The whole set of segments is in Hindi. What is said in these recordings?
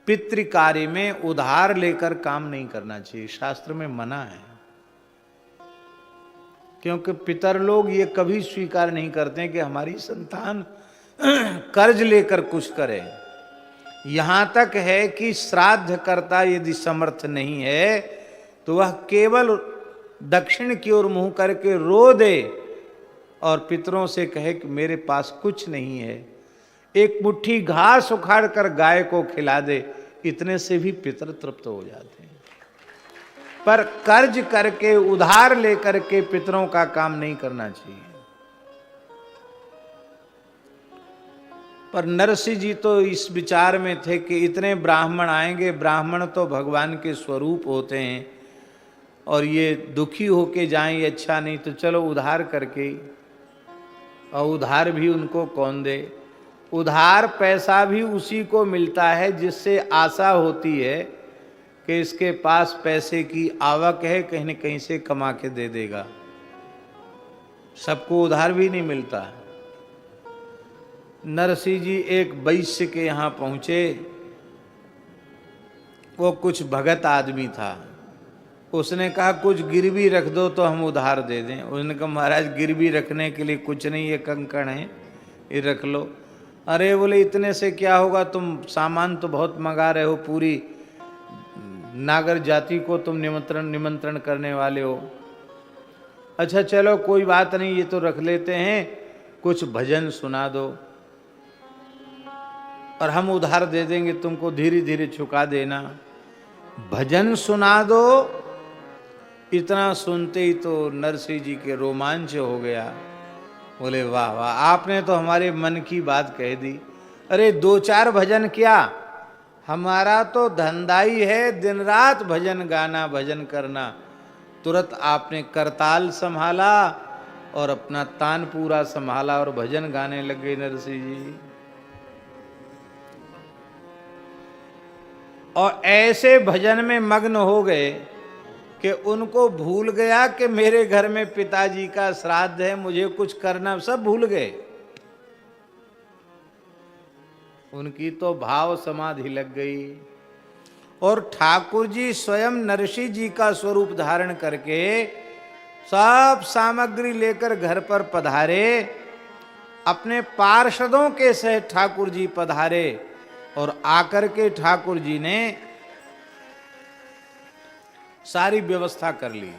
पितृ कार्य में उधार लेकर काम नहीं करना चाहिए, शास्त्र में मना है। क्योंकि पितर लोग ये कभी स्वीकार नहीं करते कि हमारी संतान कर्ज लेकर कुछ करे। यहां तक है कि श्राद्ध करता यदि समर्थ नहीं है तो वह केवल दक्षिण की ओर मुंह करके रो दे और पितरों से कहे कि मेरे पास कुछ नहीं है, एक मुट्ठी घास उखाड़ कर गाय को खिला दे, इतने से भी पितर तृप्त हो जाते हैं। पर कर्ज करके उधार लेकर के पितरों का काम नहीं करना चाहिए। पर नरसिंह जी तो इस विचार में थे कि इतने ब्राह्मण आएंगे, ब्राह्मण तो भगवान के स्वरूप होते हैं और ये दुखी होके जाएं ये अच्छा नहीं, तो चलो उधार करके, और उधार भी उनको कौन दे? उधार पैसा भी उसी को मिलता है जिससे आशा होती है कि इसके पास पैसे की आवक है, कहीं न कहीं से कमा के दे देगा। सबको उधार भी नहीं मिलता। नरसिंह जी एक वैश्य के यहाँ पहुँचे, वो कुछ भगत आदमी था। उसने कहा कुछ गिरवी रख दो तो हम उधार दे दें। उसने कहा महाराज गिरवी रखने के लिए कुछ नहीं, ये कंकड़ है, ये रख लो। अरे बोले इतने से क्या होगा, तुम सामान तो बहुत मंगा रहे हो, पूरी नागर जाति को तुम निमंत्रण करने वाले हो। अच्छा चलो कोई बात नहीं, ये तो रख लेते हैं, कुछ भजन सुना दो और हम उधार दे देंगे, तुमको धीरे धीरे चुका देना। भजन सुना दो। इतना सुनते ही तो नरसिंह जी के रोमांच हो गया। बोले वाह वाह, आपने तो हमारे मन की बात कह दी। अरे दो चार भजन क्या, हमारा तो धंधा ही है दिन रात भजन गाना, भजन करना। तुरंत आपने करताल संभाला और अपना तान पूरा संभाला और भजन गाने लगे नरसिंह जी। और ऐसे भजन में मग्न हो गए कि उनको भूल गया कि मेरे घर में पिताजी का श्राद्ध है, मुझे कुछ करना, सब भूल गए। उनकी तो भाव समाधि लग गई। और ठाकुर जी स्वयं नरसिंह जी का स्वरूप धारण करके सब सामग्री लेकर घर पर पधारे। अपने पार्षदों के सहित ठाकुर जी पधारे और आकर के ठाकुर जी ने सारी व्यवस्था कर ली।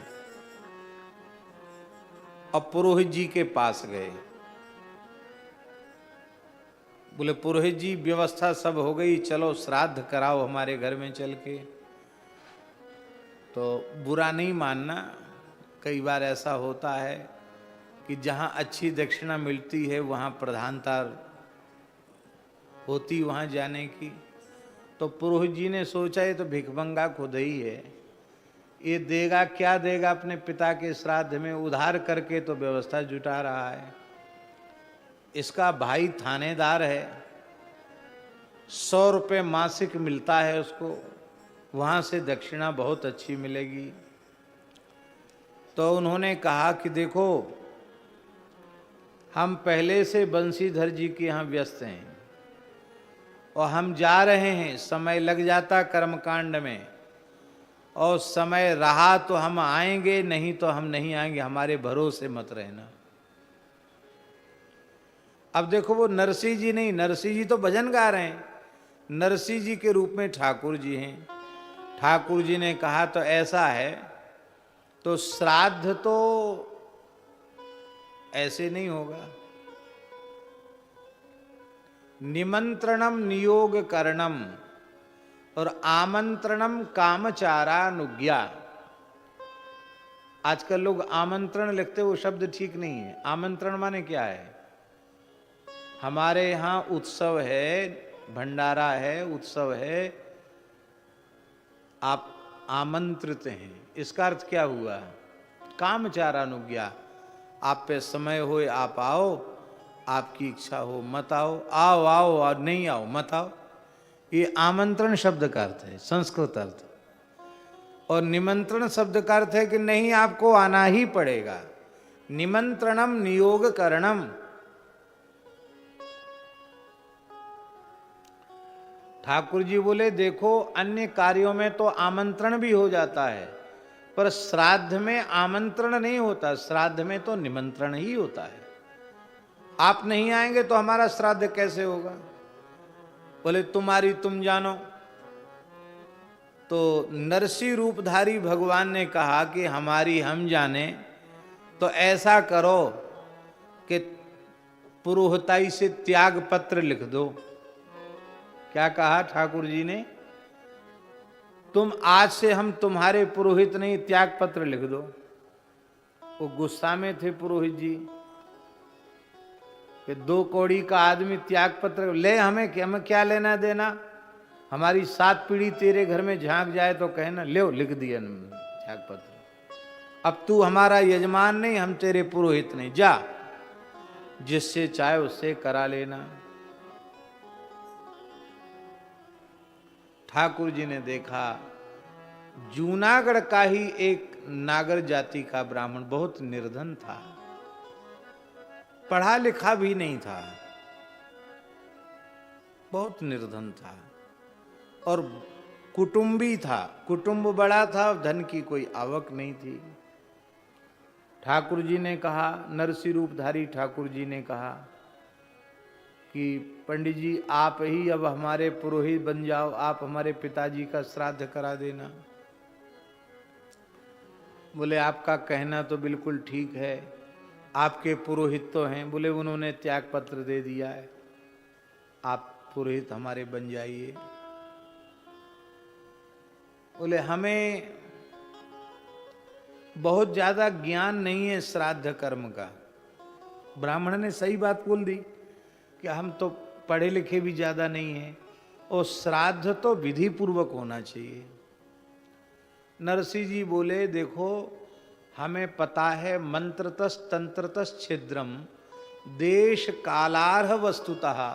अब पुरोहित जी के पास गए। बोले पुरोहित जी व्यवस्था सब हो गई, चलो श्राद्ध कराओ हमारे घर में चल के। तो बुरा नहीं मानना, कई बार ऐसा होता है कि जहाँ अच्छी दक्षिणा मिलती है वहाँ प्रधानता होती वहाँ जाने की। तो पुरोहित जी ने सोचा ये तो भिखमंगा खुद ही है, ये देगा क्या देगा अपने पिता के श्राद्ध में, उधार करके तो व्यवस्था जुटा रहा है। इसका भाई थानेदार है, 100 रुपये मासिक मिलता है उसको, वहाँ से दक्षिणा बहुत अच्छी मिलेगी। तो उन्होंने कहा कि देखो हम पहले से बंशीधर जी के यहाँ व्यस्त हैं और हम जा रहे हैं, समय लग जाता कर्मकांड में, और समय रहा तो हम आएंगे, नहीं तो हम नहीं आएंगे, हमारे भरोसे मत रहना। अब देखो वो नरसिंह जी नहीं, नरसिंह जी तो भजन गा रहे हैं, नरसिंह जी के रूप में ठाकुर जी हैं। ठाकुर जी ने कहा तो ऐसा है, तो श्राद्ध तो ऐसे नहीं होगा, निमंत्रणम नियोग करणम और आमंत्रणम कामचारानुज्ञा। आजकल लोग आमंत्रण लिखते, वो शब्द ठीक नहीं है। आमंत्रण माने क्या है? हमारे यहाँ उत्सव है, भंडारा है, उत्सव है, आप आमंत्रित हैं, इसका अर्थ क्या हुआ? कामचारानुज्ञा। आप पे समय होए आप आओ, आपकी इच्छा हो मत आओ, आओ आओ और नहीं आओ मत आओ। ये आमंत्रण शब्द का अर्थ है, संस्कृत अर्थ। और निमंत्रण शब्द का अर्थ है कि नहीं आपको आना ही पड़ेगा। निमंत्रणम नियोग करणम। ठाकुर जी बोले देखो अन्य कार्यों में तो आमंत्रण भी हो जाता है, पर श्राद्ध में आमंत्रण नहीं होता, श्राद्ध में तो निमंत्रण ही होता है। आप नहीं आएंगे तो हमारा श्राद्ध कैसे होगा? बोले तुम्हारी तुम जानो। तो नरसिंह रूपधारी भगवान ने कहा कि हमारी हम जाने, तो ऐसा करो कि पुरोहिताई से त्याग पत्र लिख दो। क्या कहा ठाकुर जी ने? तुम आज से हम तुम्हारे पुरोहित नहीं, त्याग पत्र लिख दो। वो गुस्सा में थे पुरोहित जी कि 2 कौड़ी का आदमी त्याग पत्र ले, हमें क्या लेना देना? हमारी 7 पीढ़ी तेरे घर में झांक जाए तो कहना ले लिख दिया त्याग पत्र। अब तू हमारा यजमान नहीं, हम तेरे पुरोहित नहीं, जा जिससे चाहे उससे करा लेना। ठाकुर जी ने देखा जूनागढ़ का ही एक नागर जाति का ब्राह्मण बहुत निर्धन था, पढ़ा लिखा भी नहीं था, बहुत निर्धन था और कुटुंबी था। कुटुंब बड़ा था, धन की कोई आवक नहीं थी। ठाकुर जी ने कहा, नरसिंह रूपधारी ठाकुर जी ने कहा कि पंडित जी आप ही अब हमारे पुरोहित बन जाओ, आप हमारे पिताजी का श्राद्ध करा देना। बोले आपका कहना तो बिल्कुल ठीक है, आपके पुरोहित तो हैं। बोले उन्होंने त्याग पत्र दे दिया है, आप पुरोहित हमारे बन जाइए। बोले हमें बहुत ज्यादा ज्ञान नहीं है श्राद्ध कर्म का। ब्राह्मण ने सही बात बोल दी कि हम तो पढ़े लिखे भी ज्यादा नहीं हैं और श्राद्ध तो विधि पूर्वक होना चाहिए। नरसिंह जी बोले देखो हमें पता है मंत्रतस तंत्रतस छिद्रम देश कालार्ह वस्तुतः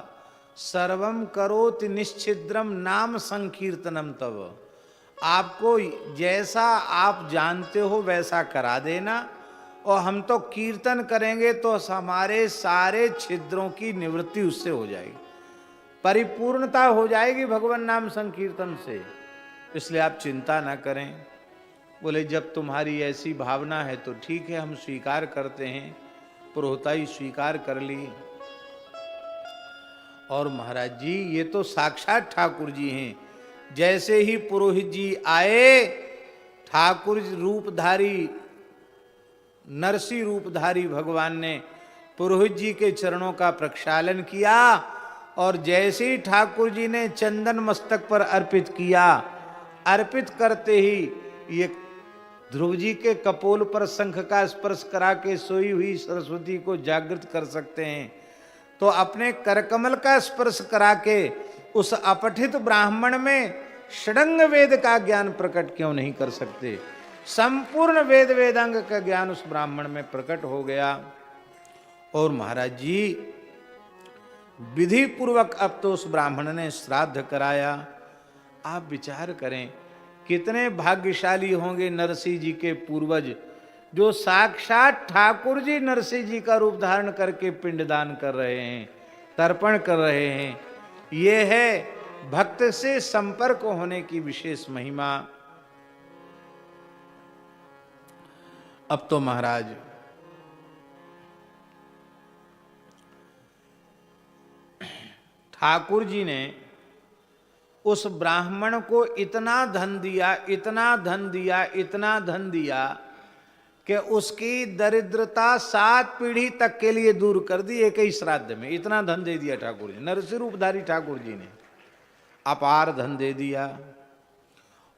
सर्वम करोति निश्छिद्रम नाम संकीर्तनम तव। आपको जैसा आप जानते हो वैसा करा देना और हम तो कीर्तन करेंगे तो हमारे सारे छिद्रों की निवृत्ति उससे हो जाएगी, परिपूर्णता हो जाएगी भगवान नाम संकीर्तन से, इसलिए आप चिंता ना करें। बोले जब तुम्हारी ऐसी भावना है तो ठीक है, हम स्वीकार करते हैं। पुरोहिताई स्वीकार कर ली। और महाराज जी ये तो साक्षात ठाकुर जी हैं। जैसे ही पुरोहित जी आए, ठाकुर रूपधारी नरसिंह रूपधारी भगवान ने पुरोहित जी के चरणों का प्रक्षालन किया और जैसे ही ठाकुर जी ने चंदन मस्तक पर अर्पित किया, अर्पित करते ही ये ध्रुव जी के कपोल पर शंख का स्पर्श करा के सोई हुई सरस्वती को जागृत कर सकते हैं, तो अपने करकमल का स्पर्श करा के उस अपठित ब्राह्मण में षडंग वेद का ज्ञान प्रकट क्यों नहीं कर सकते? संपूर्ण वेद वेदांग का ज्ञान उस ब्राह्मण में प्रकट हो गया। और महाराज जी विधि पूर्वक अब तो उस ब्राह्मण ने श्राद्ध कराया। आप विचार करें कितने भाग्यशाली होंगे नरसिंह जी के पूर्वज, जो साक्षात ठाकुर जी नरसिंह जी का रूप धारण करके पिंडदान कर रहे हैं, तर्पण कर रहे हैं। ये है भक्त से संपर्क होने की विशेष महिमा। अब तो महाराज ठाकुर जी ने उस ब्राह्मण को इतना धन दिया, इतना धन दिया, इतना धन दिया कि उसकी दरिद्रता 7 पीढ़ी तक के लिए दूर कर दी एक ही श्राद्ध में। इतना धन दे दिया ठाकुर जी, नरसिंह रूपधारी ठाकुर जी ने अपार धन दे दिया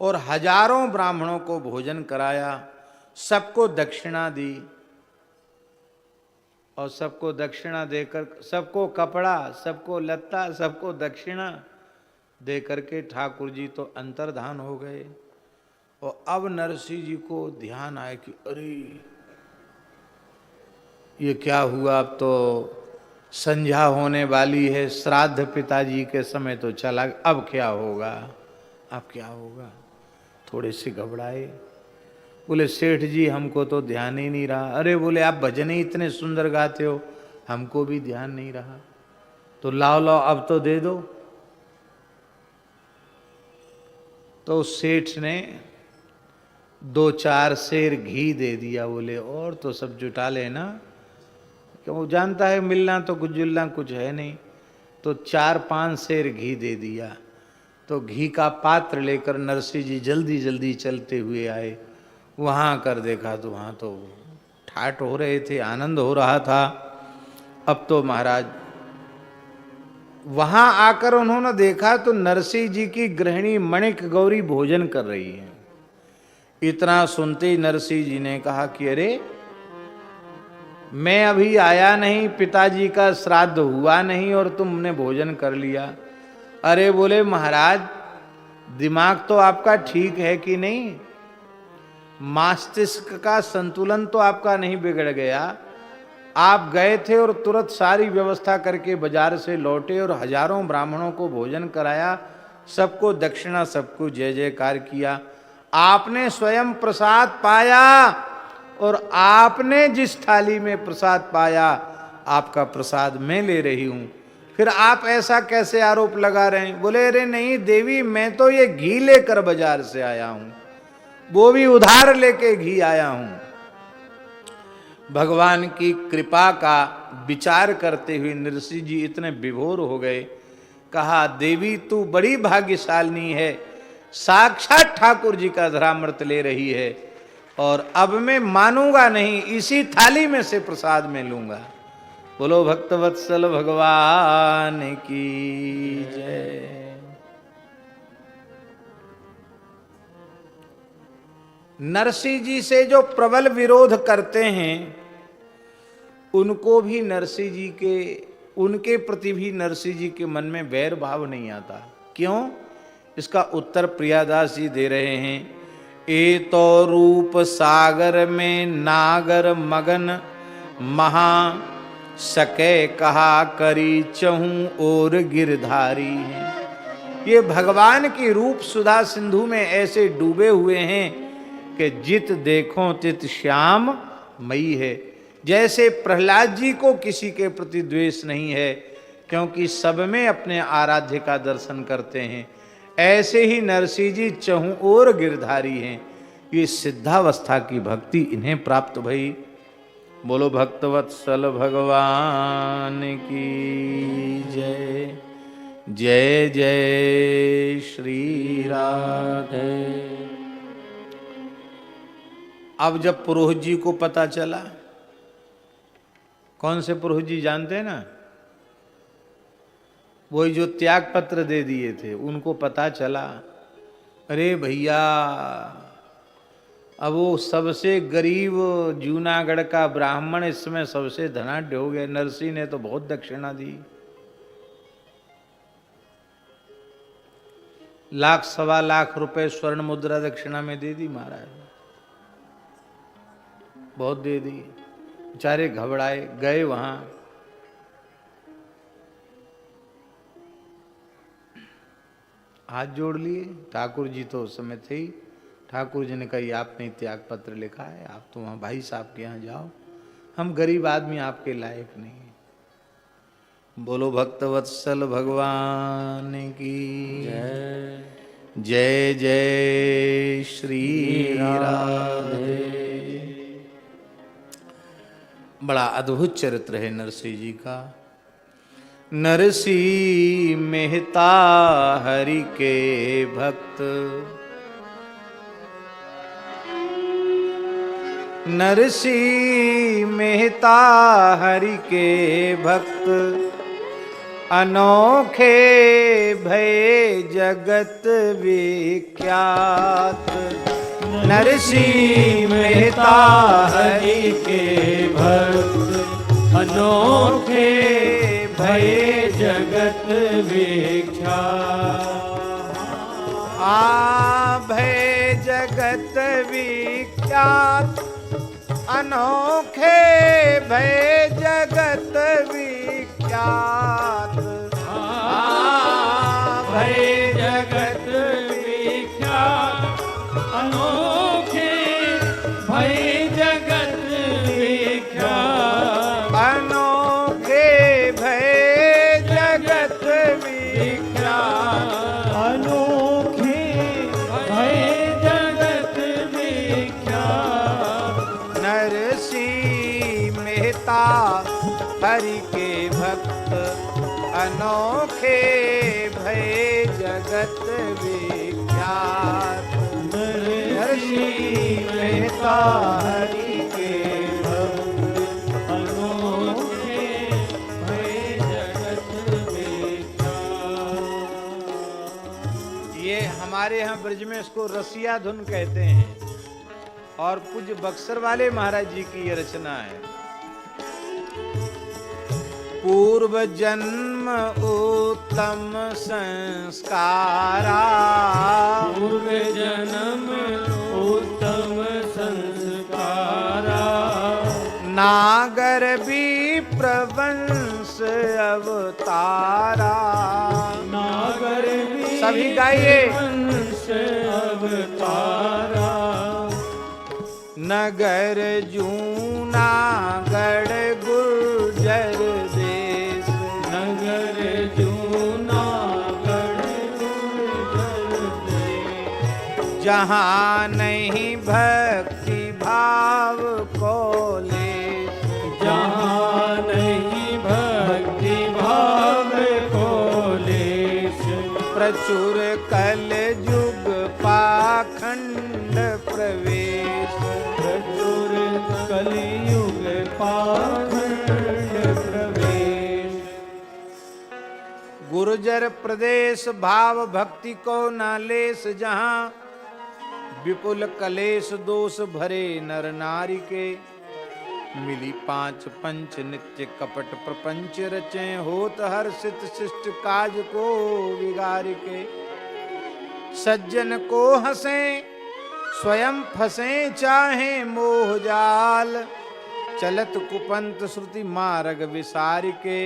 और हजारों ब्राह्मणों को भोजन कराया, सबको दक्षिणा दी और सबको दक्षिणा देकर, सबको कपड़ा, सबको लत्ता, सबको दक्षिणा दे करके ठाकुर जी तो अंतर्धान हो गए। और अब नरसिंह जी को ध्यान आया कि अरे ये क्या हुआ, अब तो संध्या होने वाली है, श्राद्ध पिताजी के समय तो चला, अब क्या होगा, अब क्या होगा। थोड़े से घबराए। बोले सेठ जी हमको तो ध्यान ही नहीं रहा। अरे बोले आप भजन ही इतने सुंदर गाते हो, हमको भी ध्यान नहीं रहा। तो लाओ लाओ अब तो दे दो। तो सेठ ने 2-4 सेर घी दे दिया। बोले और तो सब जुटा लेना, क्यों वो जानता है मिलना तो कुछ जुलना कुछ है नहीं। तो 4-5 सेर घी दे दिया। तो घी का पात्र लेकर नरसिंह जी जल्दी जल्दी चलते हुए आए। वहाँ कर देखा तो वहाँ तो ठाट हो रहे थे, आनंद हो रहा था। अब तो महाराज वहां आकर उन्होंने देखा तो नरसिंह जी की गृहिणी मणिक गौरी भोजन कर रही है। इतना सुनते ही नरसिंह जी ने कहा कि अरे मैं अभी आया नहीं, पिताजी का श्राद्ध हुआ नहीं और तुमने भोजन कर लिया। अरे बोले महाराज दिमाग तो आपका ठीक है कि नहीं, मस्तिष्क का संतुलन तो आपका नहीं बिगड़ गया। आप गए थे और तुरंत सारी व्यवस्था करके बाजार से लौटे और हजारों ब्राह्मणों को भोजन कराया, सबको दक्षिणा, सबको जय जयकार किया। आपने स्वयं प्रसाद पाया और आपने जिस थाली में प्रसाद पाया आपका प्रसाद मैं ले रही हूं, फिर आप ऐसा कैसे आरोप लगा रहे हैं? बोले अरे नहीं देवी, मैं तो ये घी लेकर बाजार से आया हूं, वो भी उधार लेके घी आया हूं। भगवान की कृपा का विचार करते हुए नरसिंह जी इतने विभोर हो गए। कहा देवी तू बड़ी भाग्यशालिनी है, साक्षात ठाकुर जी का धरामृत ले रही है और अब मैं मानूंगा नहीं, इसी थाली में से प्रसाद में लूंगा। बोलो भक्तवत्सल भगवान की जय। नरसिंह जी से जो प्रबल विरोध करते हैं उनको भी नरसिंह जी के, उनके प्रति भी नरसिंह जी के मन में वैर भाव नहीं आता। क्यों? इसका उत्तर प्रियादास जी दे रहे हैं। ए तो रूप सागर में नागर मगन महा सके कहा करी चहूं और गिरधारी हैं। ये भगवान की रूप सुधा सिंधु में ऐसे डूबे हुए हैं कि जित देखो तित श्याम मई है। जैसे प्रहलाद जी को किसी के प्रति द्वेष नहीं है क्योंकि सब में अपने आराध्य का दर्शन करते हैं, ऐसे ही नरसिंह जी चहु और गिरधारी हैं। ये सिद्धावस्था की भक्ति इन्हें प्राप्त भई। बोलो भक्तवत्सल भगवान की जय। जय जय श्री राधे। अब जब पुरोहित जी को पता चला, कौन से पुरोहित जी जानते हैं ना, वही जो त्याग पत्र दे दिए थे, उनको पता चला अरे भैया अब वो सबसे गरीब जूनागढ़ का ब्राह्मण इसमें सबसे धनाढ्य हो गया। नरसिंह ने तो बहुत दक्षिणा दी, 1-1.25 लाख रुपए स्वर्ण मुद्रा दक्षिणा में दे दी महाराज, बहुत दे दी। बेचारे घबराए, गए वहां। हाथ जोड़ लिए, ठाकुर जी तो उस समय थे ही। ठाकुर जी ने कहा आपने त्याग पत्र लिखा है, आप तो वहां भाई साहब के यहाँ जाओ, हम गरीब आदमी आपके लायक नहीं है। बोलो भक्तवत्सल भगवान की जय। जय जय श्री राधे। बड़ा अद्भुत चरित्र है नरसिंह जी का। नरसिंह मेहता हरि के भक्त, नरसिंह मेहता हरि के भक्त, अनोखे भय जगत विख्यात। नरसिंह मेहता हरि के भक्त, अनोखे भय जगत विख्यात। भय जगत विख्यात, अनोखे भय जगत विख्यात। भय जगत विख्यात, अनोखे भय जगत विख्यात। अनोखे भय जगत विख्यात, अनोखे हरि के भक्त अनोखे भय जगत विख्यात। नरसी मेहता हरि के भक्त अनोखे भय जगत विख्यात। ये हमारे यहाँ ब्रज में इसको रसिया धुन कहते हैं और पूज्य बक्सर वाले महाराज जी की ये रचना है। पूर्व जन्म उत्तम संस्कारा, पूर्व जन्म उत्तम संस्कारा, नागर विप्रवंश अवतारा। नागर सभी गाइए। वंश अवतारा, नगर जूनागढ़ गुर्जर देश, नगर जूनागढ़ गुर्जर देश, जहाँ नहीं भक्ति भाव को लेश, जहाँ नहीं भक्ति भाव को लेश, प्रचुर कल युग पाखंड प्रवेश, प्रचुर कलियुग पाखंड प्रवेश। गुर्जर प्रदेश भाव भक्ति को नालेश, जहाँ विपुल कलेश दोष भरे नर नारी के। मिली पांच पंच नित्य कपट प्रपंच रचे, होत हर्षित शिष्ट काज को विगार के। सज्जन को हंसे स्वयं फंसे चाहे मोह जाल, चलत कुपंत श्रुति मार्ग विसार के।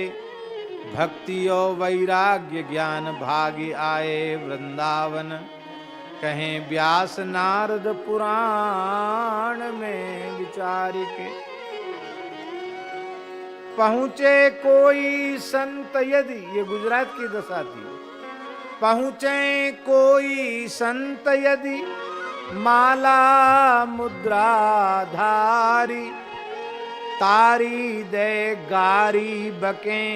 भक्ति और वैराग्य ज्ञान भागी आए वृंदावन, कहें व्यास नारद पुराण में विचार के। पहुँचे कोई संत यदि, ये गुजरात की दशा थी, पहुँचे कोई संत यदि माला मुद्रा धारी, तारी दे गारी बके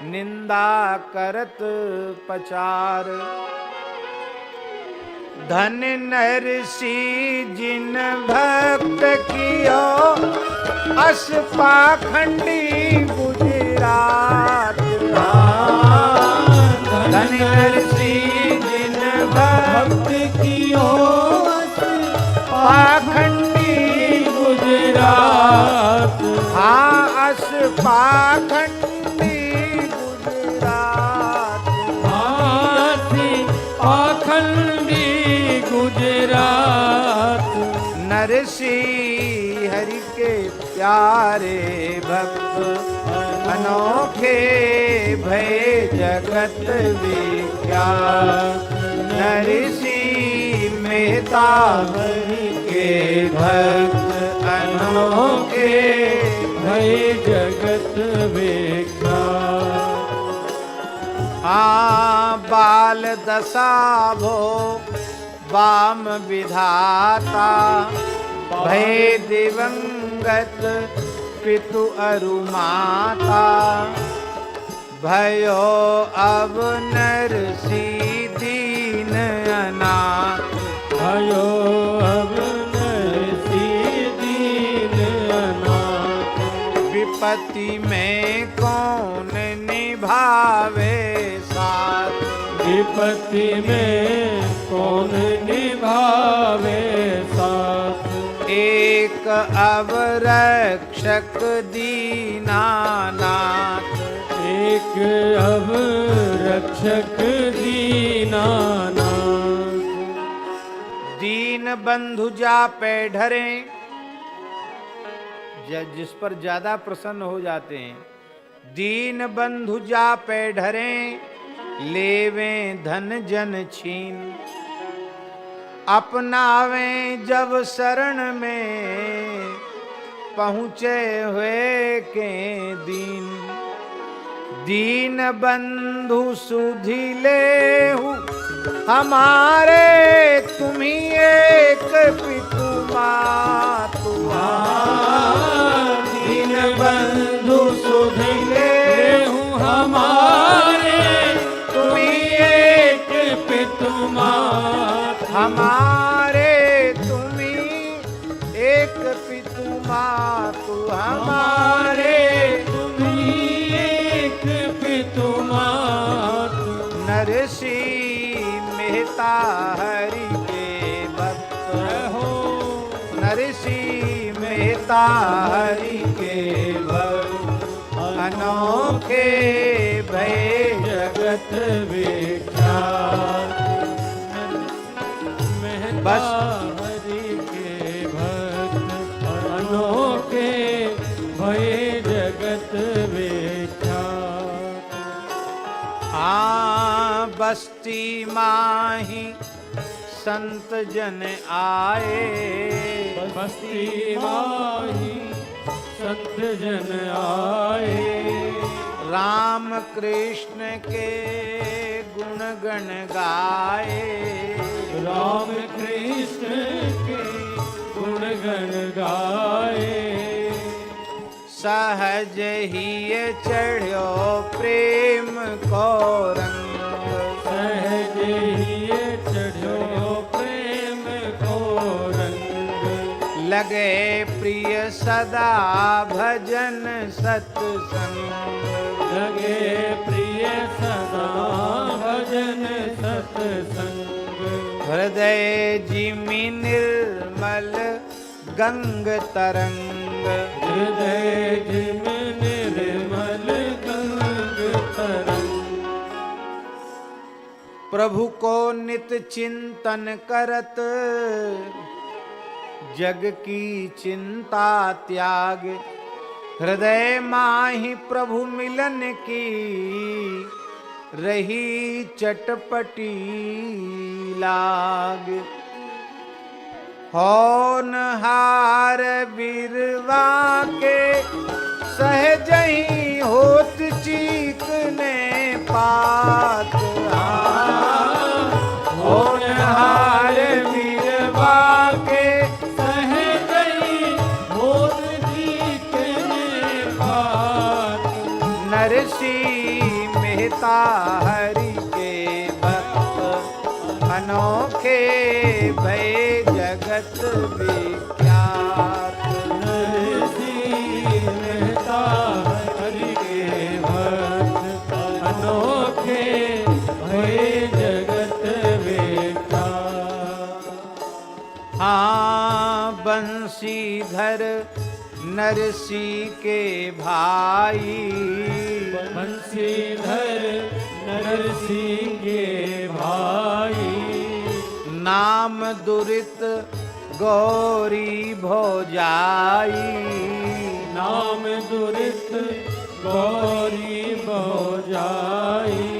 निंदा करत पचार। धन नरसी जिन भक्त कियो अस पाखंडी गुजरात। धन नरसी जिन भक्त कियो पाखंडी गुजरात, हाँ अस पाखंडी गुजरात। पाखंडी गुजरात। नरसी हरि के प्यारे भक्त अनोखे भय जगत विख्यात। नरसी मेहता हरि के भक्त अनोखे भय जगत विख्यात। बाल दशा भो वाम विधाता, भय दिवंगत पितु अरु माता। भयो अब नरसी दीन अनाथ, भयो अब नरसी दीन अनाथ। विपत्ति में कौन निभावे साथ, विपत्ति में कौन निभावे साथ। एक अवरक्षक दीनानाथ, एक अब रक्षक दीनानाथ। दीन बंधु जा पे ढरे, जिस पर ज्यादा प्रसन्न हो जाते हैं। दीन बंधु जा पे ढरे, लेवें धन जन छीन। अपनावें जब शरण में, पहुँचे हुए के दीन। दीन बंधु सुधि लेहु हमारे, तुम्ही एक पितु मातु। दीन बंधु सुध लेहूं हमारे, तुम एक पितु मातु। हमारे तुम्ही एक पितु मातु, हमारे तुम्ही एक पितु मातु। नरसिंह मेहता हरि के भक्त रहो, नरसिंह मेहता हरि के भक्त, अनोखे भय जगत विख्यात। बस। हरि के भक्त, अनोखे भय जगत विख्यात। बस्ती माही संत जन आए, बस्ती माही संत जन आए। राम कृष्ण के गुण गण गाए, राम कृष्ण के गुण गण गाए। सहज ही चढ़्यो प्रेम को रंग, सहज ही चढ़ो प्रेम को रंग। लगे प्रिय सदा भजन सत्संग, लगे प्रिय सदा भजन सत्संग। हृदय जिमि निर्मल गंग तरंग, हृदय जिम निर्मल गंग तरंग। प्रभु को नित चिंतन करत, जग की चिंता त्याग। हृदय माहि प्रभु मिलन की, रही चटपटी लाग। होनहार बिरवा के सहज ही होत चीकने पात। होनहार बिरवा के सहज ही होत चीकने पात। नरसिंह मेहता हरि के भक्त, अनोखे भय जगत विख्यात। नरसिंह मेहता हरि के भक्त, अनोखे भय जगत विख्यात। हाँ बंसीधर नरसिंह के भाई, बंसीधर नरसिंह के भाई। नाम दुरित गौरी भोजाई, नाम दुरित गौरी भोजाई।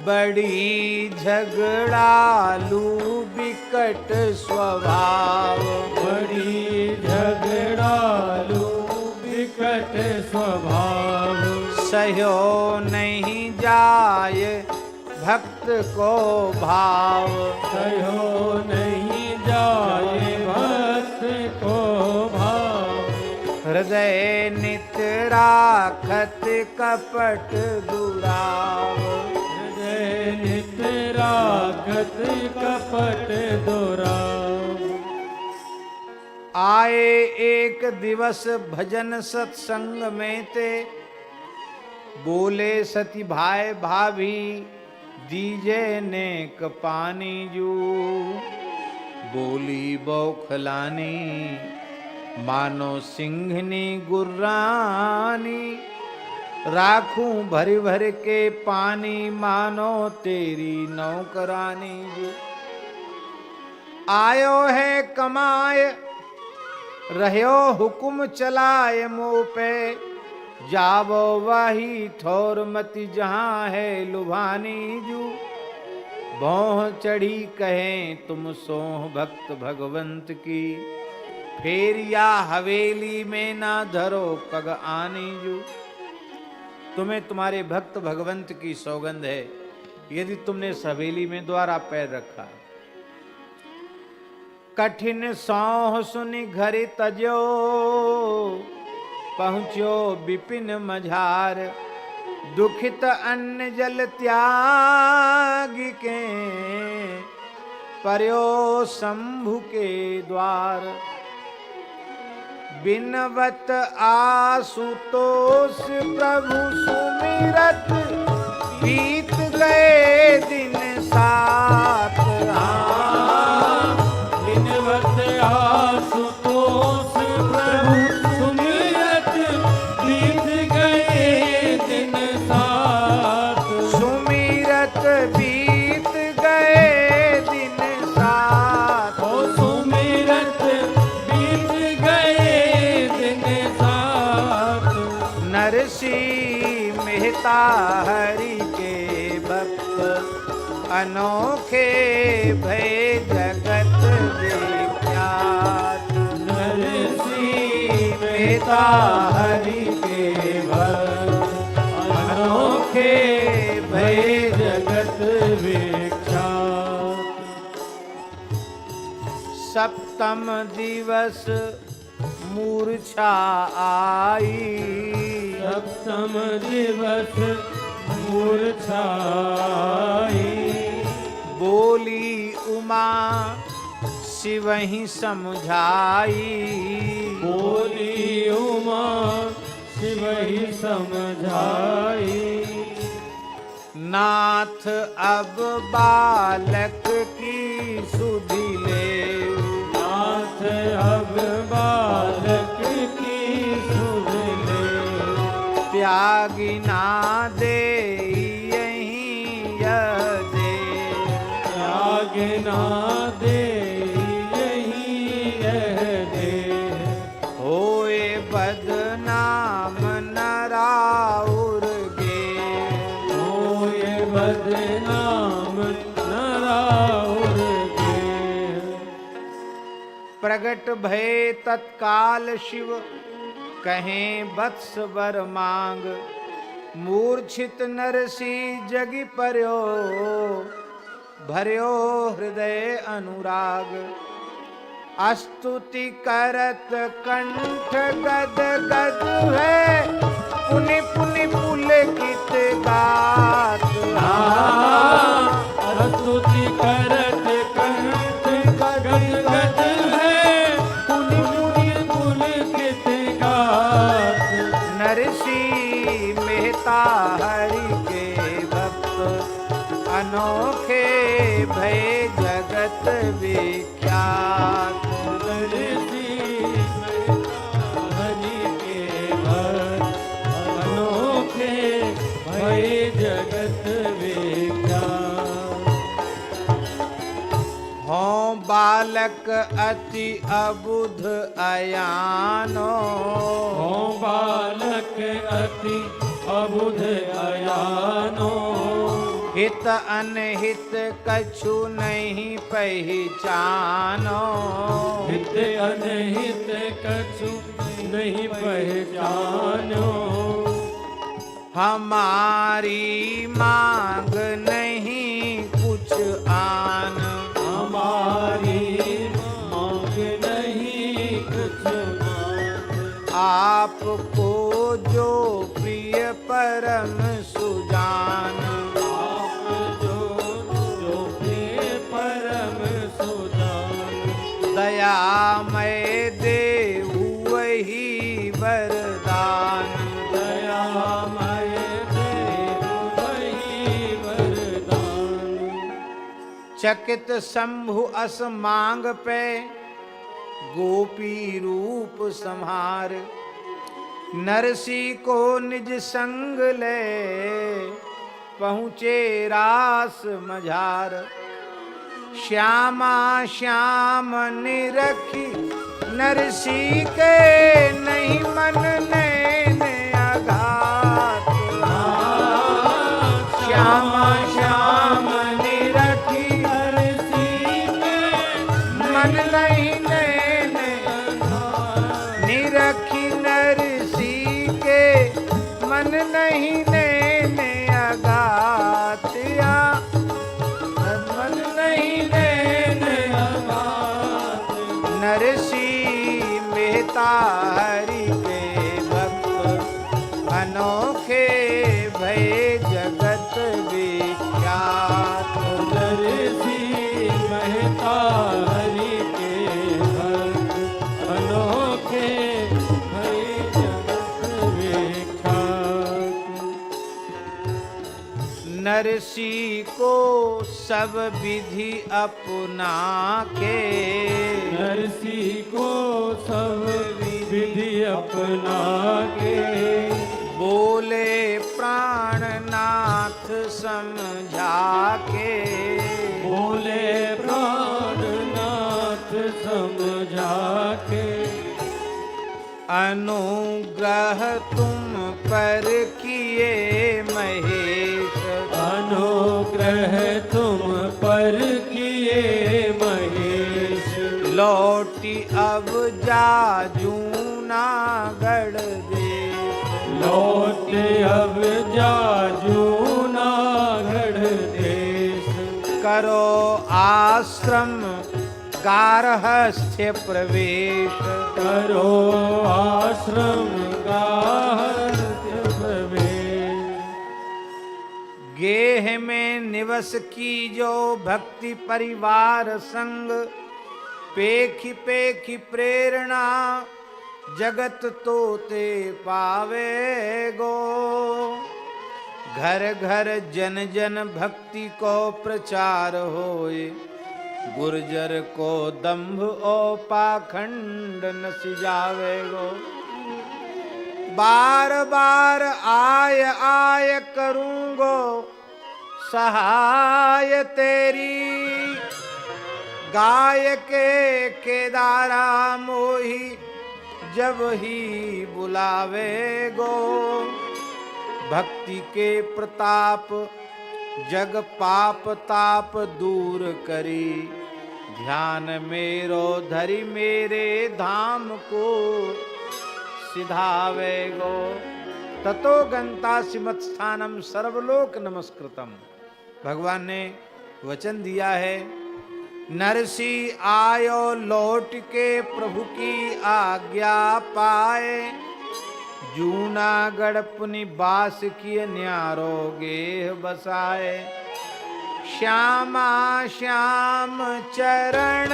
बड़ी झगड़ालू विकट स्वभाव, बड़ी झगड़ालू विकट स्वभाव। सह्यो नहीं जाय भक्त को भाव, सह्यो नहीं जाए भक्त को भाव। हृदय नित राखत कपट दुराव, हृदय नित राखत कपट दुराव। आए एक दिवस भजन सत्संग में ते, बोले सती भाई भाभी दीजे नेक पानी जू। बोली बौखलानी मानो सिंहनी गुर्रानी, राखूं भर भर के पानी मानो तेरी नौकरानी जू। आयो है कमाए रह्यो हुकुम चलाए मुँह पे, जावो वही ठोर मति जहाँ है लुभानी जू। भौह चढ़ी कहें तुम सोह भक्त भगवंत की, फेर या हवेली में ना धरो पग आनी जू। तुम्हें तुम्हारे भक्त भगवंत की सौगंध है, यदि तुमने इस हवेली में द्वारा पैर रखा। कठिन सौह सुनि घरि तजो, पहुँचो विपिन मझार, दुखित अन्न जल त्याग के, पर्यो शंभु के द्वार। बिनवत आशुतोष प्रभु सुमिरत, बीत गए दिन सात। बिनवत आशुतोष प्रभु सुमिरत, बीत गए दिन सात। सुमिरत बीत गए दिन सात। ओ सुमिरत बीत गए दिन सात। नरसी मेहता हरि के भक्त, अनोखे भय जगत विख्यात। नरसी मेहता हरि के भक्त, अनोखे भय जगत विख्यात। सप्तम दिवस मूर्छा आई, सप्तम दिवस मूर्छा आई। बोली उमा शिवहि समझाई, बोली उमा शिवहि समझाई। नाथ अब बालक की सुधि ले, नाथ अब बालक की सुध ले। त्यागी ना दे यहीं यह दे, त्याग ना दे यहीं यह दे। होए बदनाम नराउर गे, होए बदनाम नराउर गे। प्रगट भय तत्काल शिव, कहें वत्स वर मांग। मूर्छित नरसी जगि पर्यो, भर्यो हृदय अनुराग। स्तुति करत कंठ गद गद है, पुनि पुनि पुलकित गात। स्तुति करत कंठ गद गद है, पुनि पुनि पुलकित गात। नरसी मेहता हरि के भक्त, अनोखे भय जगत विख्यात। नरसी मेहता हरि के भक्त, अनोखे भय जगत विख्यात। हों बालक अति अबुध अयानो, हों बालक अति अबुध अयानो। हित अनहित कछु नहीं पहचानो, हित अनहित कछु नहीं पहचानो। हमारी मांग नहीं कुछ आन, हमारी मांग नहीं कुछ मान। आपको जो प्रिय परम सुजान। आप जो प्रिय परम सुजान। दयामय देहु वही वरदान। दयामय देहु वही वरदान। चकित शंभु अस मांग पे, गोपी रूप संहार। नरसी को निज संग ले, पहुँचे रास मझार। श्यामा श्याम निरखी, नरसी के नहीं मन नैन आघात। श्यामा श्याम निरखी, नरसी के मन नहीं नैन निरखी। नरसी के मन नहीं नैन आघात। या मन नहीं नैन आघात। नरसी मेहता हरि के भक्त, नरसी को सब विधि अपना के, नरसी को सब विधि अपना के, बोले प्राणनाथ समझा के, बोले प्राणनाथ समझा के, अनुग्रह तुम पर किए महेश, अनुग्रह तुम पर किए महेश, लौटी अब जाजू नागढ़ देश, लौट अब जाजू नागढ़ देश, करो आश्रम गारहस्थ्य प्रवेश, करो आश्रम गारहस्थ्य प्रवेश, गेह में निवस की जो भक्ति परिवार संग, पेखी पेखी प्रेरणा जगत तोते पावे गो, घर घर जन जन भक्ति को प्रचार होए, गुर्जर को दंभ ओ पाखंड न सिजावे गो, बार बार आय आय करूंगो सहाय तेरी, गाय के केदारा मोही जब ही बुलावे गो, भक्ति के प्रताप जग पाप ताप दूर करी, ध्यान मेरो धरि मेरे धाम को सिधावे गो, ततो गंता सिमत स्थानम सर्वलोक नमस्कृतम। भगवान ने वचन दिया है, नरसी आयो लौट के प्रभु की आज्ञा पाए, जूनागढ़ पुनि बास किए न्यारो गेह बसाए, श्यामा श्याम चरण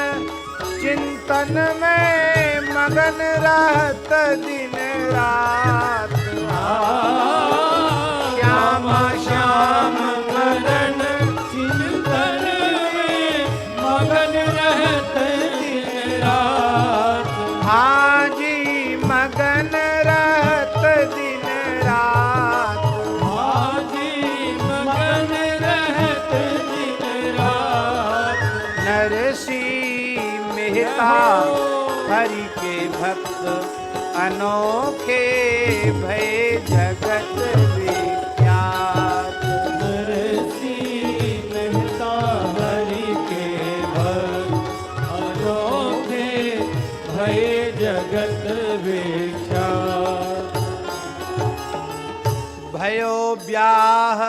चिंतन में मगन रहत दिन रात, श्यामा श्याम चरण चिंतन में मगन रहत दिन रात, हाँ जी मगन रहत दिन रात, हाजी मगन रहत दिन रात, नरसी मेहता हरि के भक्त अनोखे भय जगत विख्यात, नरसी मेहता हरि के भक्त अनोखे भय जगत विख्यात, भयो ब्याह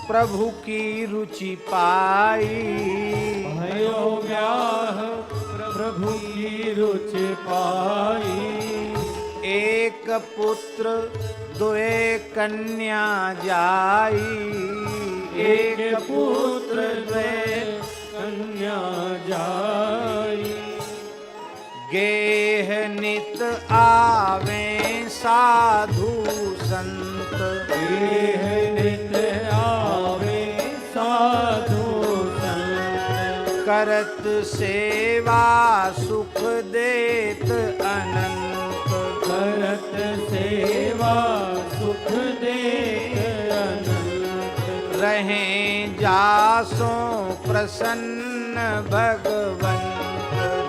प्रभु की रुचि पाई, भयो ब्याह प्रभु की रुचि पाई, एक पुत्र दुए कन्या जाई, एक पुत्र द्वे कन्या जाई, गेह नित आवे साधु संत, गेह नित आवे साधु संत, करत सेवा सुख देत अनंत, करत सेवा सुख देत अनंत, रहें जासो प्रसन्न भगवंत,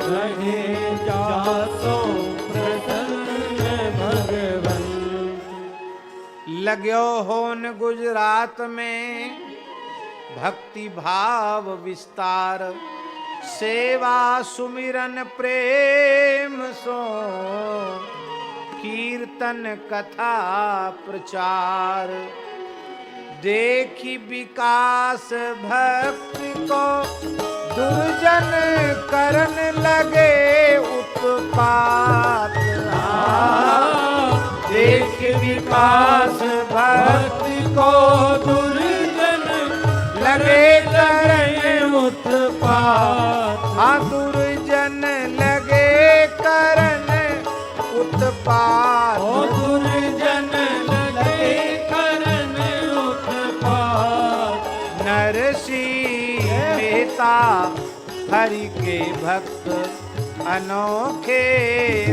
रहे जासो प्रसन्न भगवंत, लाग्यो होन गुजरात में भक्ति भाव विस्तार, सेवा सुमिरन प्रेम सो, कीर्तन कथा प्रचार, देखी विकास भक्ति को दुर्जन करन लगे उत्पात, देख विकास भक्ति को दुर्जन लगे करने उत्पात, दुर्जन लगे करन उत्पात, दुर्जन लगे करन उत्पात, मेहता हरि के भक्त अनोखे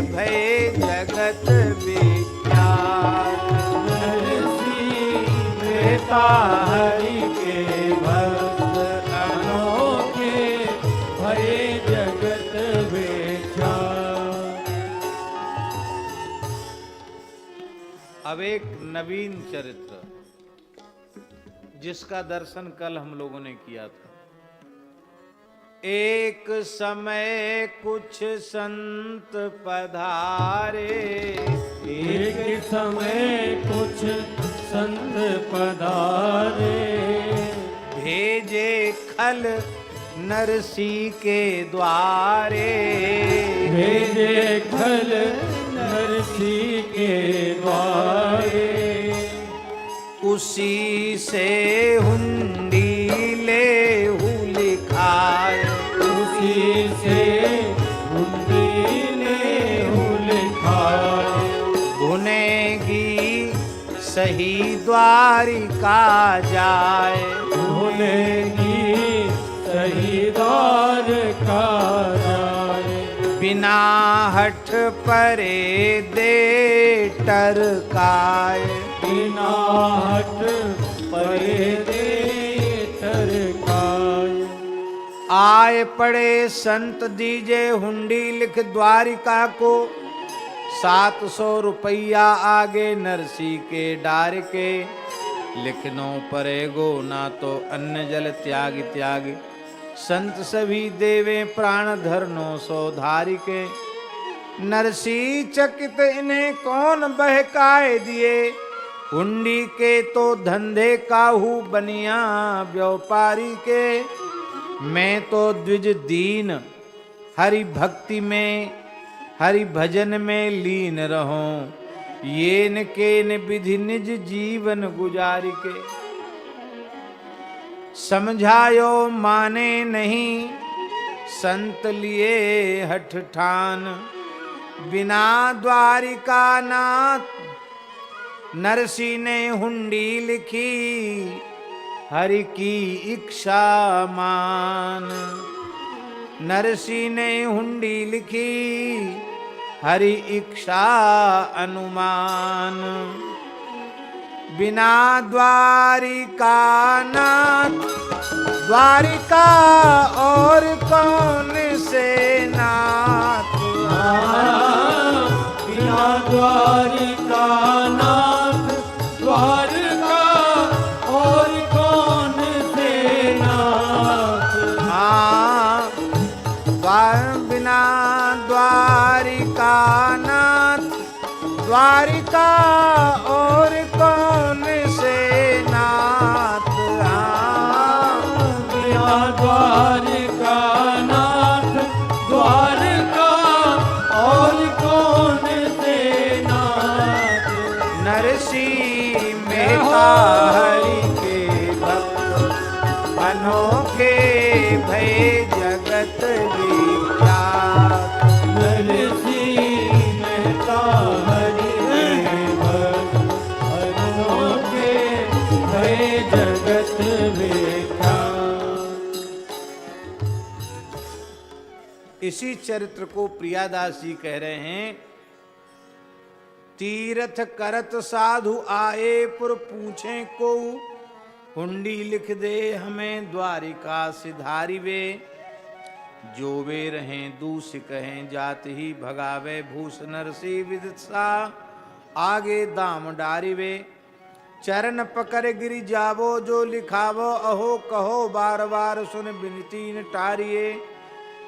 भय जगत विख्यात। मेहता हरि के भक्त अनोखे भये जगत विख्यात। अब एक नवीन चरित्र जिसका दर्शन कल हम लोगों ने किया था। एक समय कुछ संत पधारे, एक समय कुछ संत पधारे, भेजे खल नरसी के द्वारे, भेजे खल नरसी के द्वारे, उसी से हुंडी लेहु लिखाए, उसी से हुंडी लेहु लिखाए, भुनेगी सही द्वारिका जाए, भुनेगी सही द्वारिका जाए, बिना हठ परे दे टरकाए, बिना हट परे दे टरकाए। आए पड़े संत दीजे हुंडी लिख द्वारिका को, 700 रुपया आगे नरसी के डार के, लिखनो परेगो ना तो अन्न जल त्याग त्याग, संत सभी देवे प्राण धरनो सो धारी के। नरसी चकित इन्हें कौन बहकाए दिए, हुंडी के तो धंधे काहू बनिया व्यापारी के। मैं तो द्विज दीन हरि भक्ति में हरि भजन में लीन रहूं, ये न के न विधि निज जीवन गुजारी के। समझायो माने नहीं संत लिए हठ ठान, बिना द्वारिका नाथ नरसी ने हुंडी लिखी, हरि की इच्छा मान। नरसी ने हुंडी लिखी, हरि इच्छा अनुमान। बिना द्वारिका नाथ द्वारिका और कौन से नाथ, बिना द्वारिका नाथ द्वारका और कौन से नाथ। बिना द्वारिका नाथ द्वारिका और कौन से नाथ। बिना द्वारिका नाथ द्वारका और कौन से नाथ। नरसी मेहता हरि के भक्त अनोखे भय जगत विख्यात। नरसी मेहता हरि के भक्त अनोखे भय जगत विख्यात। इसी चरित्र को प्रियादास जी कह रहे हैं। तीर्थ करत साधु आए पुर पूछे को, हुंडी लिख दे हमें द्वारिका सिधारी वे। जो वे रहें दूस कहें जात ही भगावे, भूष नरसी विदिशा आगे दाम डारी वे। चरण पकड़ गिरी जावो जो लिखावो, अहो कहो बार बार सुन बिनती न टारिये।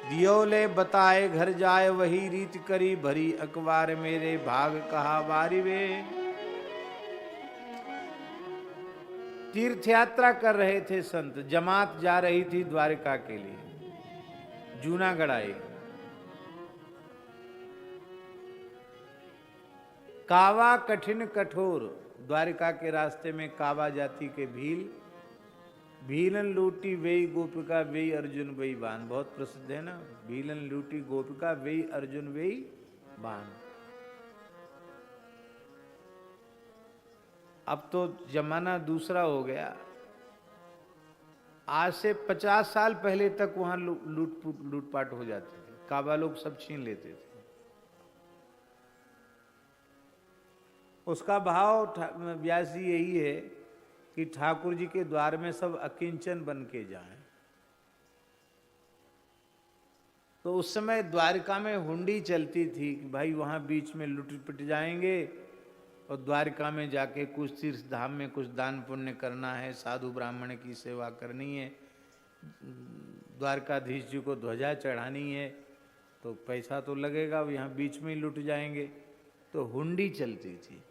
दियोले बताए घर जाए वही रीत करी, भरी अखबार मेरे भाग कहा बारी वे। तीर्थ यात्रा कर रहे थे संत, जमात जा रही थी द्वारिका के लिए, जूनागढ़ आए। कावा कठिन कठोर, द्वारिका के रास्ते में कावा जाति के भील, भीलन लूटी वेई गोपिका वेई अर्जुन वेई बान, बहुत प्रसिद्ध है ना। भीलन लूटी गोपिका वेई अर्जुन वेई बान। अब तो जमाना दूसरा हो गया। आज से 50 साल पहले तक वहां लूटपाट हो जाती थी, काबा लोग सब छीन लेते थे। उसका भाव व्यास जी यही है कि ठाकुर जी के द्वार में सब अकिंचन बन के जाएं। तो उस समय द्वारका में हुंडी चलती थी कि भाई वहां बीच में लुट पिट जाएंगे और द्वारका में जाके कुछ तीर्थ धाम में कुछ दान पुण्य करना है, साधु ब्राह्मण की सेवा करनी है, द्वारकाधीश जी को ध्वजा चढ़ानी है, तो पैसा तो लगेगा, यहाँ बीच में ही लुट जाएंगे। तो हुंडी चलती थी।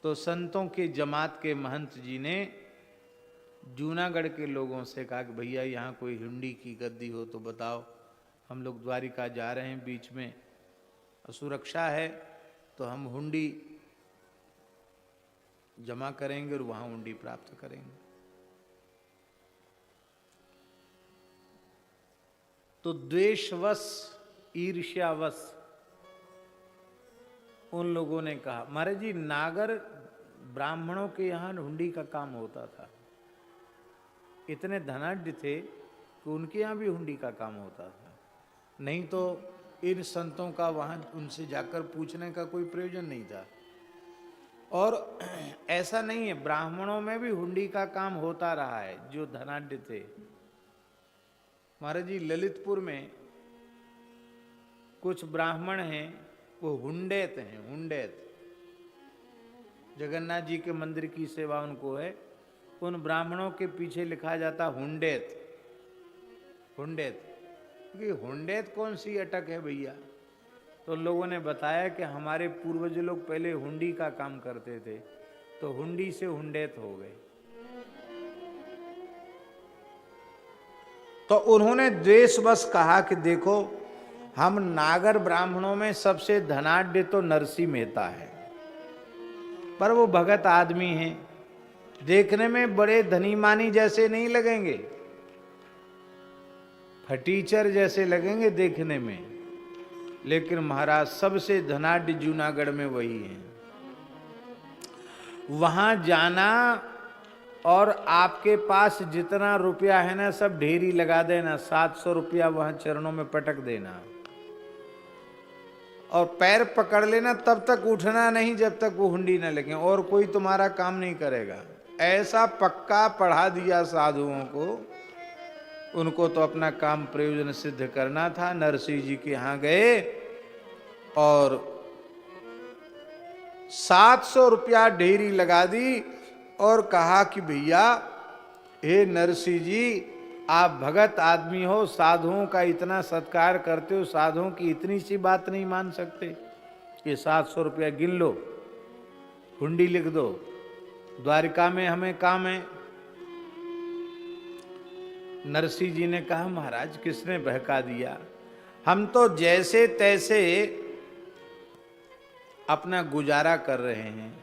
तो संतों के जमात के महंत जी ने जूनागढ़ के लोगों से कहा कि भैया यहाँ कोई हुंडी की गद्दी हो तो बताओ, हम लोग द्वारिका जा रहे हैं, बीच में असुरक्षा है, तो हम हुंडी जमा करेंगे और वहां हुंडी प्राप्त करेंगे। तो द्वेषवश, ईर्ष्यावश उन लोगों ने कहा, महाराज जी नागर ब्राह्मणों के यहाँ हुंडी का काम होता था, इतने धनाढ्य थे कि उनके यहाँ भी हुंडी का काम होता था, नहीं तो इन संतों का वहां उनसे जाकर पूछने का कोई प्रयोजन नहीं था। और ऐसा नहीं है, ब्राह्मणों में भी हुंडी का काम होता रहा है जो धनाढ्य थे। महाराज जी ललितपुर में कुछ ब्राह्मण हैं, वो हुंडेत हैं, हुंडेत, जगन्नाथ जी के मंदिर की सेवा उनको है, उन ब्राह्मणों के पीछे लिखा जाता हुंडेत, हुंडेत। क्योंकि हुंडेत कौन सी अटक है भैया? तो लोगों ने बताया कि हमारे पूर्वज लोग पहले हुंडी का काम करते थे, तो हुंडी से हुंडेत हो गए। तो उन्होंने द्वेषवश कहा कि देखो, हम नागर ब्राह्मणों में सबसे धनाढ्य तो नरसिंह मेहता है, पर वो भगत आदमी हैं, देखने में बड़े धनी मानी जैसे नहीं लगेंगे, फटीचर जैसे लगेंगे देखने में, लेकिन महाराज सबसे धनाढ्य जूनागढ़ में वही है। वहां जाना और आपके पास जितना रुपया है ना सब ढेरी लगा देना, 700 रुपया वहां चरणों में पटक देना और पैर पकड़ लेना, तब तक उठना नहीं जब तक वो हुंडी न लगे, और कोई तुम्हारा काम नहीं करेगा। ऐसा पक्का पढ़ा दिया साधुओं को, उनको तो अपना काम प्रयोजन सिद्ध करना था। नरसिंह जी के यहाँ गए और 700 रुपया ढेरी लगा दी और कहा कि भैया, हे नरसिंह जी, आप भगत आदमी हो, साधुओं का इतना सत्कार करते हो, साधुओं की इतनी सी बात नहीं मान सकते? ये 700 रुपया गिन लो, हुंडी लिख दो, द्वारिका में हमें काम है। नरसिंह जी ने कहा, महाराज किसने बहका दिया, हम तो जैसे तैसे अपना गुजारा कर रहे हैं।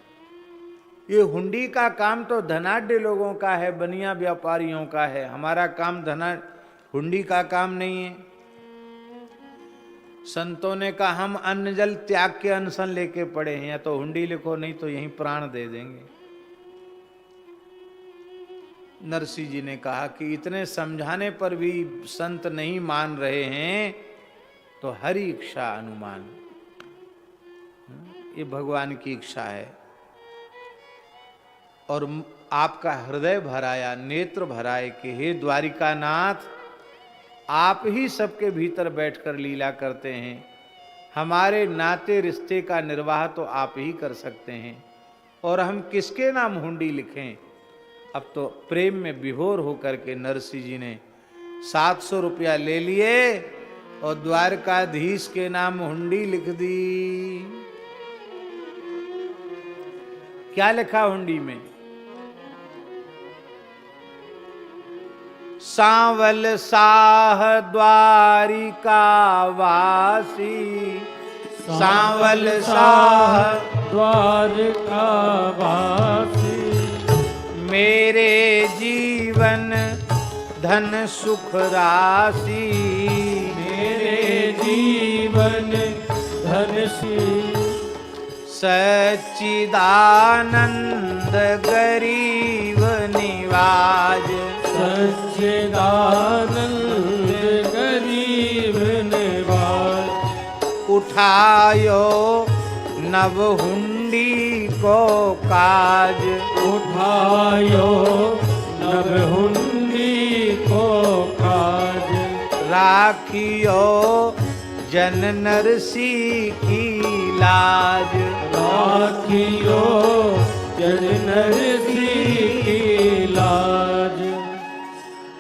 ये हुंडी का काम तो धनाढ्य लोगों का है, बनिया व्यापारियों का है, हमारा काम हुंडी का काम नहीं है। संतों ने कहा, हम अन्न जल त्याग के अनशन लेके पड़े हैं, या तो हुंडी लिखो, नहीं तो यहीं प्राण दे देंगे। नरसिंह जी ने कहा कि इतने समझाने पर भी संत नहीं मान रहे हैं, तो हरि इच्छा अनुमान, ये भगवान की इच्छा है। और आपका हृदय भराया, नेत्र भराए कि हे द्वारिकानाथ, आप ही सबके भीतर बैठकर लीला करते हैं, हमारे नाते रिश्ते का निर्वाह तो आप ही कर सकते हैं, और हम किसके नाम हुंडी लिखें? अब तो प्रेम में विभोर होकर के नरसिंह जी ने 700 रुपया ले लिए और द्वारकाधीश के नाम हुंडी लिख दी। क्या लिखा हुंडी में? सांवल साह द्वारिका वासी, सांवल साह द्वारका वासी, मेरे जीवन धन सुख राशि, मेरे जीवन धन सी, सच्चिदानंद गरीब निवाज, सच्चिदानंद गरीब निवाज। उठायो नव हुंडी को काज, उठायो नव हुंडी को काज। राखियो जन नरसी की लाज, राखियो जन नरसी की लाज।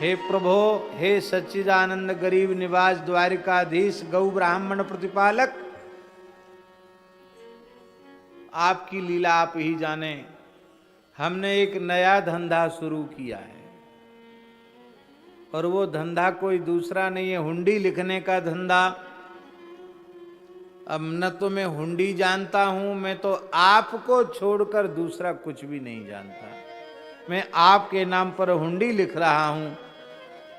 हे प्रभो, हे सच्चिदानंद गरीब निवास द्वारिकाधीश गौ ब्राह्मण प्रतिपालक, आपकी लीला आप ही जाने। हमने एक नया धंधा शुरू किया है और वो धंधा कोई दूसरा नहीं है, हुंडी लिखने का धंधा। अब न तो मैं हुंडी जानता हूं, मैं तो आपको छोड़कर दूसरा कुछ भी नहीं जानता। मैं आपके नाम पर हुंडी लिख रहा हूं,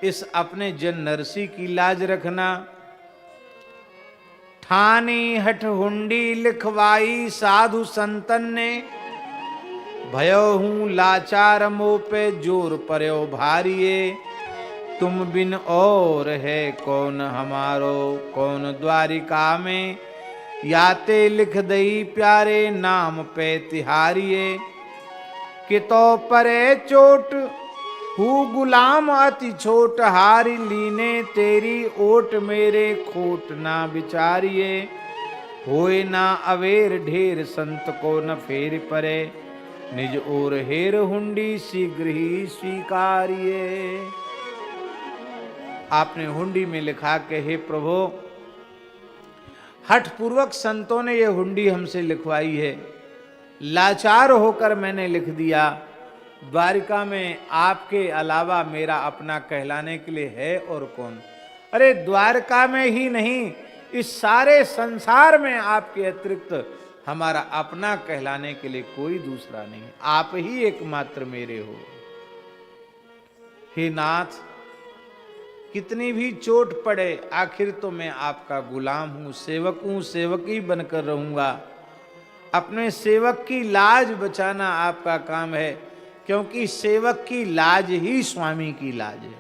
इस अपने जन नरसी की लाज रखना। ठानी हठ हुंडी लिखवाई साधु संतन ने, भयो हूं लाचार मोह पे जोर पर्यो भारिये। तुम बिन और है कौन हमारो, कौन द्वारिका में याते लिख दई प्यारे नाम पे तिहारिये। कितो परे चोट हूँ गुलाम अति छोट, हारी लीने तेरी ओट मेरे खोट ना विचारिये। होए ना अवेर ढेर संत को न फेर परे, निज ओर हेर हुंडी शीघ्र ही स्वीकारिये। आपने हुंडी में लिखा कि हे प्रभु, हठ पूर्वक संतों ने ये हुंडी हमसे लिखवाई है, लाचार होकर मैंने लिख दिया। द्वारिका में आपके अलावा मेरा अपना कहलाने के लिए है और कौन? अरे द्वारका में ही नहीं, इस सारे संसार में आपके अतिरिक्त हमारा अपना कहलाने के लिए कोई दूसरा नहीं, आप ही एकमात्र मेरे हो। हे नाथ, कितनी भी चोट पड़े, आखिर तो मैं आपका गुलाम हूं, सेवक हूं, सेवक ही बनकर रहूंगा। अपने सेवक की लाज बचाना आपका काम है, क्योंकि सेवक की लाज ही स्वामी की लाज है।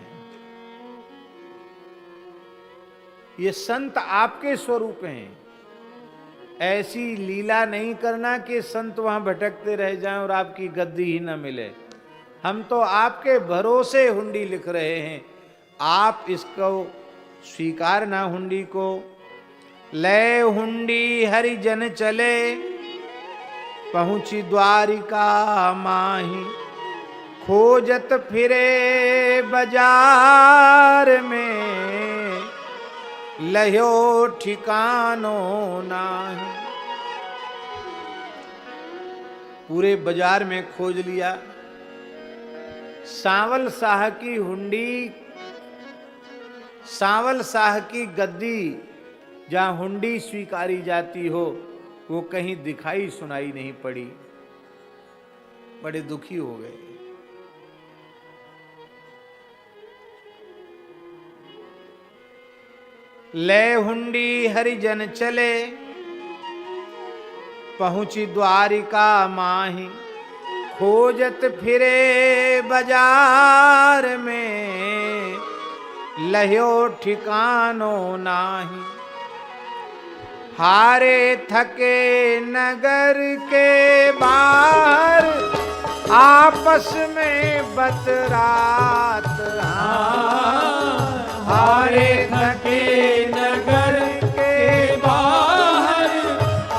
ये संत आपके स्वरूप हैं। ऐसी लीला नहीं करना कि संत वहां भटकते रह जाएं और आपकी गद्दी ही न मिले। हम तो आपके भरोसे हुंडी लिख रहे हैं, आप इसको स्वीकारना हुंडी को। ले हुंडी हरिजन चले, पहुंची द्वारिका माही। खोजत फिरे बाजार में, लह्यो ठिकानो नाही। पूरे बाजार में खोज लिया, सांवल शाह की हुंडी, सांवल शाह की गद्दी जहां हुंडी स्वीकारी जाती हो, वो कहीं दिखाई सुनाई नहीं पड़ी। बड़े दुखी हो गए। ले हुंडी हरिजन चले, पहुंची द्वारिका माही। खोजत फिरे बाजार में, लह्यो ठिकानो नाही। हारे थके नगर के बाहर, आपस में बतरात। हारे थके नगर के बाहर,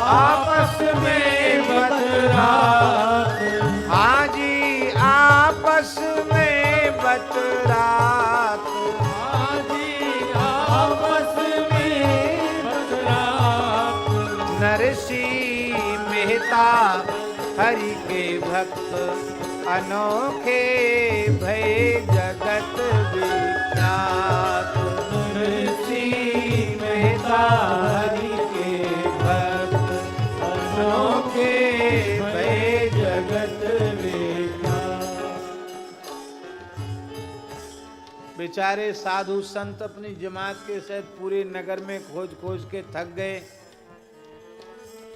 आपस में बतरात। हाँ जी, आपस में बतरात। हाँ जी, आपस में बतरात। नरसी मेहता हरि के भक्त, अनोखे भय जगत विख्यात। नरसी मेहता हरि के भक्त, अनोखे भय जगत विख्यात। बेचारे साधु संत अपनी जमात के साथ पूरे नगर में खोज खोज के थक गए,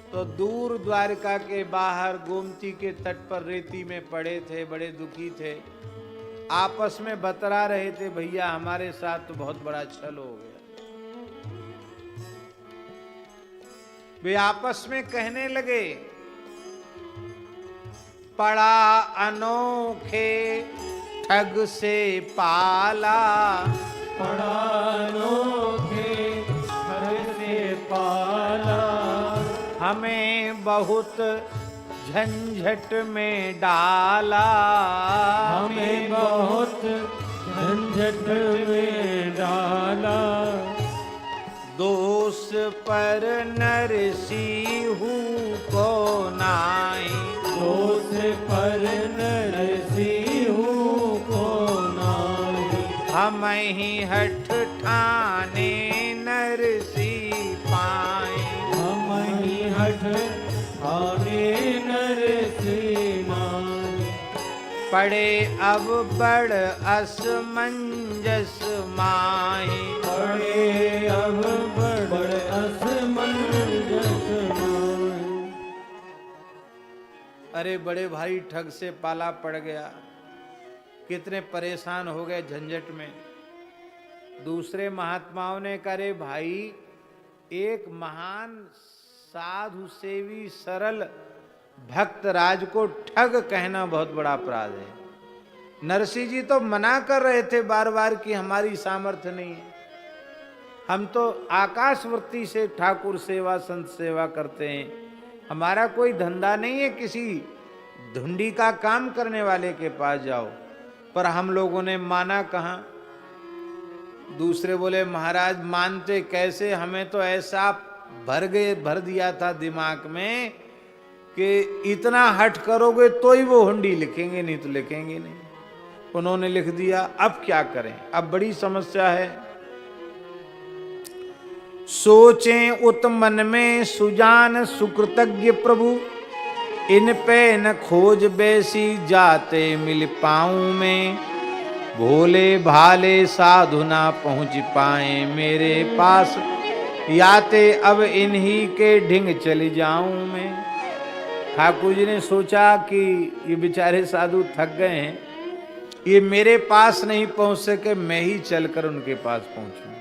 तो दूर द्वारका के बाहर गोमती के तट पर रेती में पड़े थे, बड़े दुखी थे। आपस में बतरा रहे थे, भैया हमारे साथ तो बहुत बड़ा छल हो गया। वे आपस में कहने लगे, पड़ा अनोखे ठग से पाला, पड़ा अनोखे ठग से पाला, हमें बहुत झंझट में डाला, हमें बहुत झंझट में डाला। दोष पर नरसिंहू को नाई, दोष पर नरसिंहू को नाई, हम ही हठ ठाने नरसिंह पाए, हम ही हठ ठाने नरसिंह माई। पड़े अब बड़ असमंजस माही, पड़े अब बड़ असमंजस माई। अरे बड़े भाई ठग से पाला पड़ गया, कितने परेशान हो गए झंझट में। दूसरे महात्माओं ने करे भाई, एक महान साधु सेवी सरल भक्त राज को ठग कहना बहुत बड़ा अपराध है। नरसिंह जी तो मना कर रहे थे बार बार कि हमारी सामर्थ्य नहीं है, हम तो आकाशवृत्ति से ठाकुर सेवा संत सेवा करते हैं, हमारा कोई धंधा नहीं है किसी धुंडी का काम करने वाले के पास जाओ। पर हम लोगों ने माना कहाँ। दूसरे बोले महाराज मानते कैसे, हमें तो ऐसा भर दिया था दिमाग में कि इतना हट करोगे तो ही वो हुंडी लिखेंगे, नहीं तो लिखेंगे नहीं। उन्होंने लिख दिया, अब क्या करें, अब बड़ी समस्या है। सोचें उत मन में सुजान सुकृतज्ञ प्रभु, इन पे न खोज बैसी जाते मिल पाऊं मैं, भोले भाले साधु ना पहुंच पाए मेरे पास, याते अब इन्हीं के ढिंग चली जाऊं मैं। ठाकुर जी ने सोचा कि ये बेचारे साधु थक गए हैं, ये मेरे पास नहीं पहुंच सके, मैं ही चलकर उनके पास पहुंचूं।